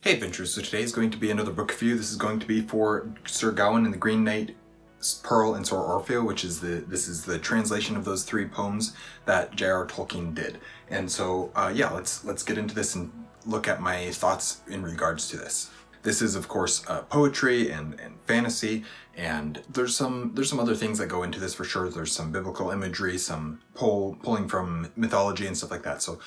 Hey adventurers, so today is going to be another book review. This is going to be for Sir Gawain and the Green Knight, Pearl, and Sir Orfeo, which is the translation of those three poems that J.R.R. Tolkien did. And so yeah, let's get into this and look at my thoughts in regards to this. This is of course poetry and fantasy, and there's some other things that go into this for sure. There's some biblical imagery, some pulling from mythology and stuff like that. So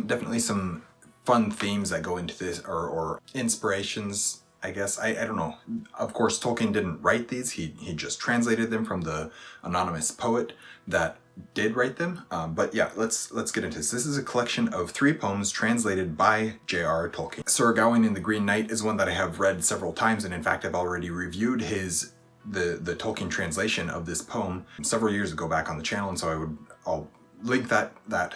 definitely some fun themes that go into this, or inspirations, I guess. I don't know. Of course, Tolkien didn't write these. He just translated them from the anonymous poet that did write them. But yeah, let's get into this. This is a collection of 3 poems translated by J.R.R. Tolkien. Sir Gawain and the Green Knight is one that I have read several times, and in fact I've already reviewed the Tolkien translation of this poem several years ago back on the channel, and so I'll link that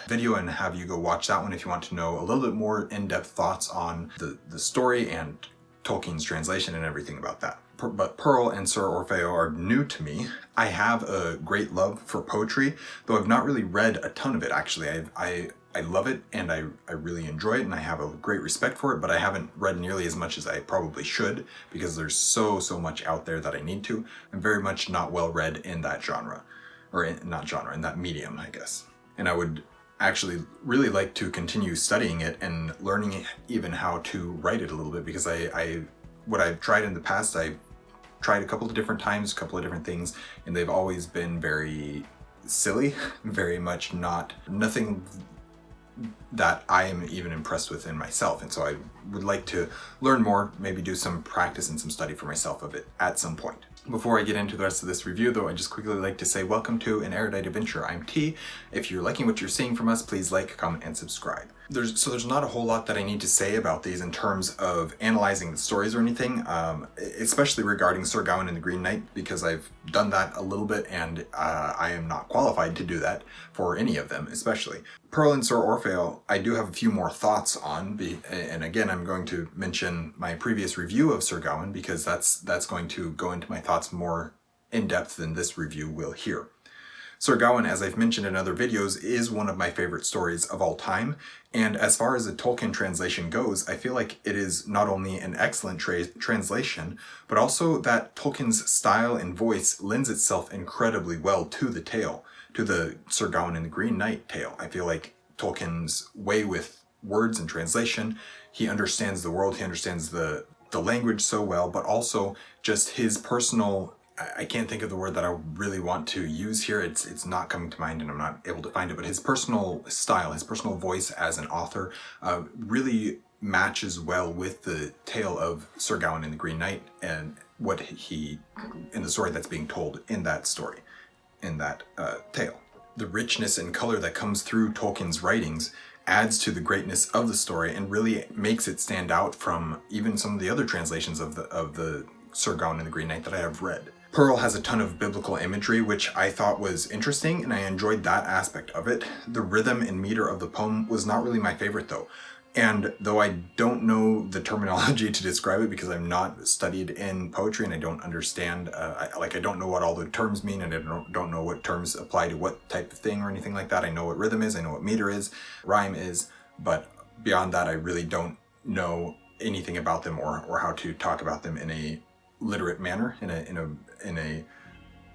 video and have you go watch that one if you want to know a little bit more in-depth thoughts on the story and Tolkien's translation and everything about that. But Pearl and Sir Orfeo are new to me. I have a great love for poetry, though I've not really read a ton of it actually. I love it and I really enjoy it and I have a great respect for it, but I haven't read nearly as much as I probably should because there's so much out there that I need to. I'm very much not well read in that genre, or in that medium, I guess. And I would actually really like to continue studying it and learning even how to write it a little bit, because what I've tried in the past, I've tried a couple of different times, a couple of different things, and they've always been very silly, very much nothing that I am even impressed with in myself. And so I would like to learn more, maybe do some practice and some study for myself of it at some point. Before I get into the rest of this review though, I'd just quickly like to say welcome to an Erudite adventure. I'm T. If you're liking what you're seeing from us, please like, comment, and subscribe. There's not a whole lot that I need to say about these in terms of analyzing the stories or anything, especially regarding Sir Gawain and the Green Knight, because I've done that a little bit and I am not qualified to do that for any of them, especially. Pearl and Sir Orfeo, I do have a few more thoughts on, and again, I'm going to mention my previous review of Sir Gawain because that's going to go into my thoughts more in depth than this review will here. Sir Gawain, as I've mentioned in other videos, is one of my favorite stories of all time, and as far as the Tolkien translation goes, I feel like it is not only an excellent translation, but also that Tolkien's style and voice lends itself incredibly well to the tale, to the Sir Gawain and the Green Knight tale. I feel like Tolkien's way with words and translation, he understands the world, he understands the language so well, but also just his personal, I can't think of the word that I really want to use here. It's not coming to mind and I'm not able to find it, but his personal style, his personal voice as an author really matches well with the tale of Sir Gawain and the Green Knight and what in the story that's being told in that story, in that tale. The richness and color that comes through Tolkien's writings adds to the greatness of the story and really makes it stand out from even some of the other translations of the Sir Gawain and the Green Knight that I have read. Pearl has a ton of biblical imagery, which I thought was interesting, and I enjoyed that aspect of it. The rhythm and meter of the poem was not really my favorite though. And though I don't know the terminology to describe it because I'm not studied in poetry and I don't understand, I don't know what all the terms mean, and I don't know what terms apply to what type of thing or anything like that. I know what rhythm is, I know what meter is, rhyme is, but beyond that I really don't know anything about them or how to talk about them in a literate manner, in a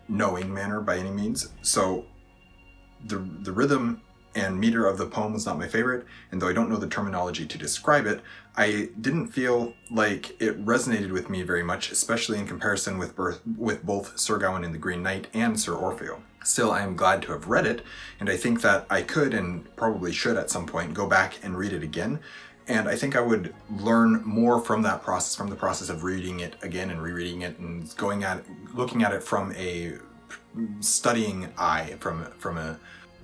knowing manner by any means. So the rhythm and meter of the poem was not my favorite, and though I don't know the terminology to describe it, I didn't feel like it resonated with me very much, especially in comparison with both Sir Gawain and the Green Knight and Sir Orfeo. Still, I am glad to have read it, and I think that I could and probably should at some point go back and read it again. And I think I would learn more from that process, from the process of reading it again and rereading it and looking at it from a studying eye,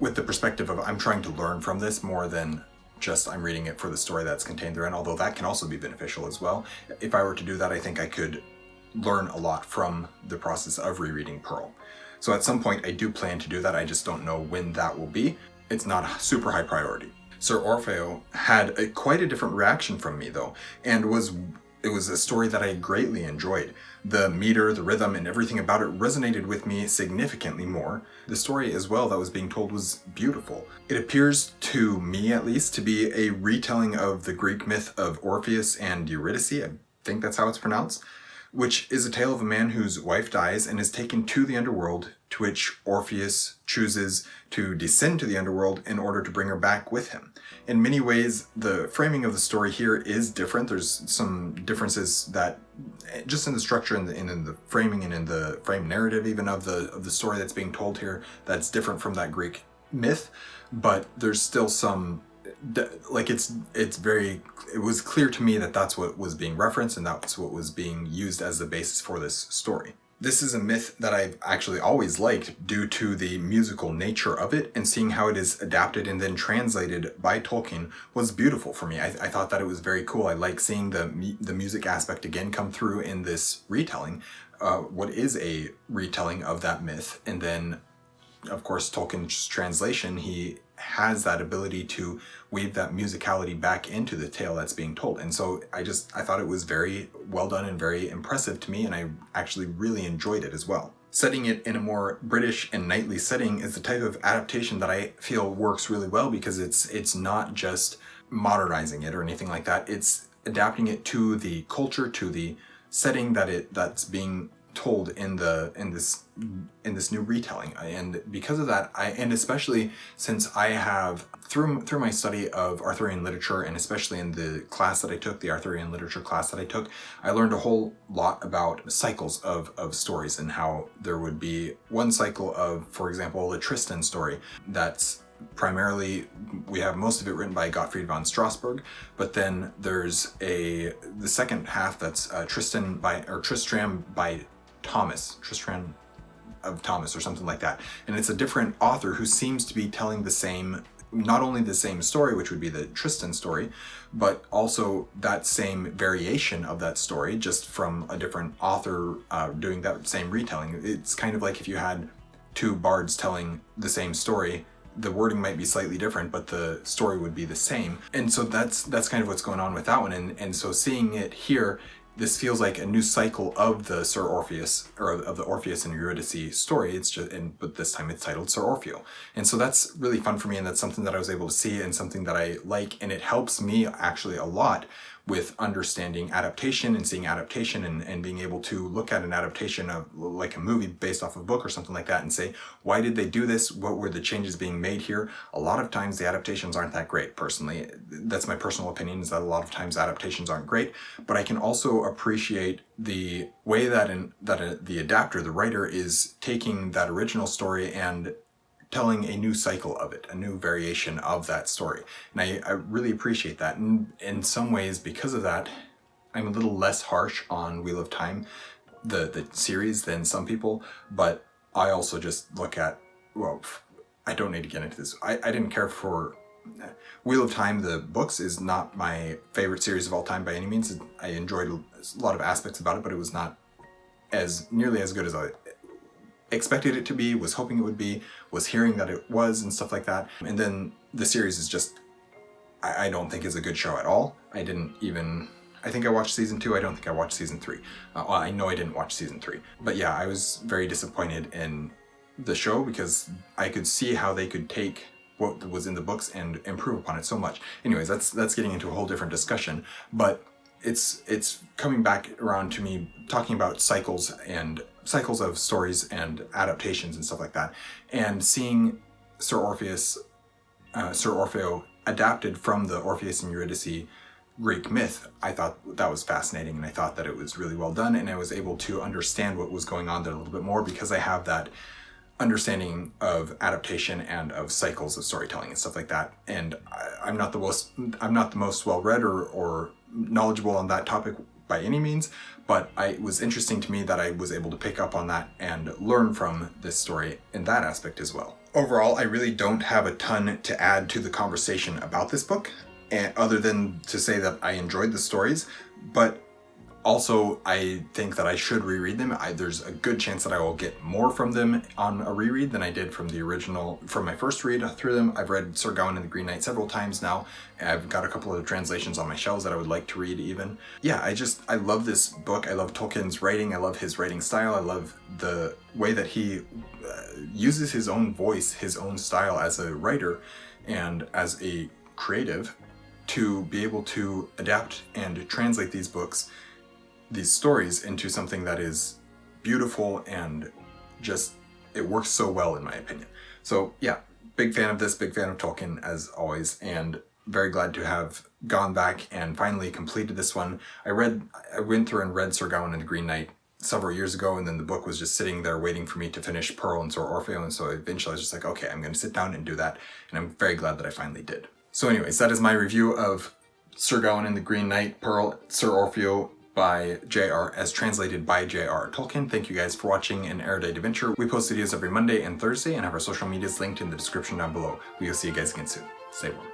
with the perspective of I'm trying to learn from this more than just I'm reading it for the story that's contained therein, although that can also be beneficial as well. If I were to do that, I think I could learn a lot from the process of rereading Pearl. So at some point I do plan to do that, I just don't know when that will be. It's not a super high priority. Sir Orfeo had quite a different reaction from me though, and was It was a story that I greatly enjoyed. The meter, the rhythm, and everything about it resonated with me significantly more. The story as well that was being told was beautiful. It appears, to me at least, to be a retelling of the Greek myth of Orpheus and Eurydice, I think that's how it's pronounced, which is a tale of a man whose wife dies and is taken to the underworld, to which Orpheus chooses to descend to the underworld in order to bring her back with him. In many ways, the framing of the story here is different. There's some differences that, just in the structure and in the framing and in the frame narrative even of the story that's being told here, that's different from that Greek myth, but there's still some, like it was clear to me that that's what was being referenced and that's what was being used as the basis for this story. This is a myth that I've actually always liked due to the musical nature of it, and seeing how it is adapted and then translated by Tolkien was beautiful for me. I thought that it was very cool. I like seeing the music aspect again come through in this retelling, what is a retelling of that myth, and then of course Tolkien's translation, he has that ability to weave that musicality back into the tale that's being told. And so I thought it was very well done and very impressive to me, and I actually really enjoyed it as well. Setting it in a more British and knightly setting is the type of adaptation that I feel works really well, because it's not just modernizing it or anything like that. It's adapting it to the culture, to the setting that's being told in this new retelling. And because of that, and especially since I have through my study of Arthurian literature, and especially in the class that I took, the Arthurian literature class that I took, I learned a whole lot about cycles of stories, and how there would be one cycle of, for example, the Tristan story that's primarily, we have most of it written by Gottfried von Strasberg, but then there's the second half that's Tristram by Tristram of Thomas or something like that. And it's a different author who seems to be telling not only the same story, which would be the Tristan story, but also that same variation of that story, just from a different author doing that same retelling. It's kind of like if you had two bards telling the same story, the wording might be slightly different, but the story would be the same. And so that's kind of what's going on with that one. And so seeing it here, this feels like a new cycle of the Sir Orpheus, or of the Orpheus and Eurydice story. It's just, but this time it's titled Sir Orfeo. And so that's really fun for me, and that's something that I was able to see and something that I like, and it helps me actually a lot with understanding adaptation and seeing adaptation, and being able to look at an adaptation of like a movie based off a book or something like that and say, why did they do this? What were the changes being made here? A lot of times the adaptations aren't that great, personally. That's my personal opinion, is that a lot of times adaptations aren't great, but I can also appreciate the way that the adapter, the writer, is taking that original story and telling a new cycle of it, a new variation of that story. And I really appreciate that. And in some ways, because of that, I'm a little less harsh on Wheel of Time, the series, than some people. But I also just look at, well, I don't need to get into this. I didn't care for Wheel of Time. The books is not my favorite series of all time by any means. I enjoyed a lot of aspects about it, but it was not nearly as good as I expected it to be, was hoping it would be, was hearing that it was, and stuff like that. And then the series is just, I don't think is a good show at all. I think I watched season 2, I don't think I watched season 3. Well, I know I didn't watch season 3. But yeah, I was very disappointed in the show, because I could see how they could take what was in the books and improve upon it so much. Anyways, that's getting into a whole different discussion, but it's coming back around to me talking about cycles of stories and adaptations and stuff like that, and seeing Sir Orfeo adapted from the Orpheus and Eurydice Greek myth. I thought that was fascinating, and I thought that it was really well done, and I was able to understand what was going on there a little bit more, because I have that understanding of adaptation and of cycles of storytelling and stuff like that. And I'm not the most well-read or knowledgeable on that topic by any means, but it was interesting to me that I was able to pick up on that and learn from this story in that aspect as well. Overall, I really don't have a ton to add to the conversation about this book, other than to say that I enjoyed the stories, but Also, I think that I should reread them. There's a good chance that I will get more from them on a reread than I did from the original, from my first read through them. I've read Sir Gawain and the Green Knight several times now. I've got a couple of translations on my shelves that I would like to read even. Yeah, I love this book. I love Tolkien's writing. I love his writing style. I love the way that he uses his own voice, his own style as a writer and as a creative to be able to adapt and translate these books, these stories, into something that is beautiful and just, it works so well in my opinion. So yeah, big fan of this, big fan of Tolkien as always, and very glad to have gone back and finally completed this one. I went through and read Sir Gawain and the Green Knight several years ago, and then the book was just sitting there waiting for me to finish Pearl and Sir Orfeo, and so eventually I was just like, okay, I'm going to sit down and do that, and I'm very glad that I finally did. So anyways, that is my review of Sir Gawain and the Green Knight, Pearl, Sir Orfeo by J.R.R. as translated by J.R.R. Tolkien. Thank you guys for watching an Erudite Adventure. We post videos every Monday and Thursday and have our social medias linked in the description down below. We will see you guys again soon. Stay warm.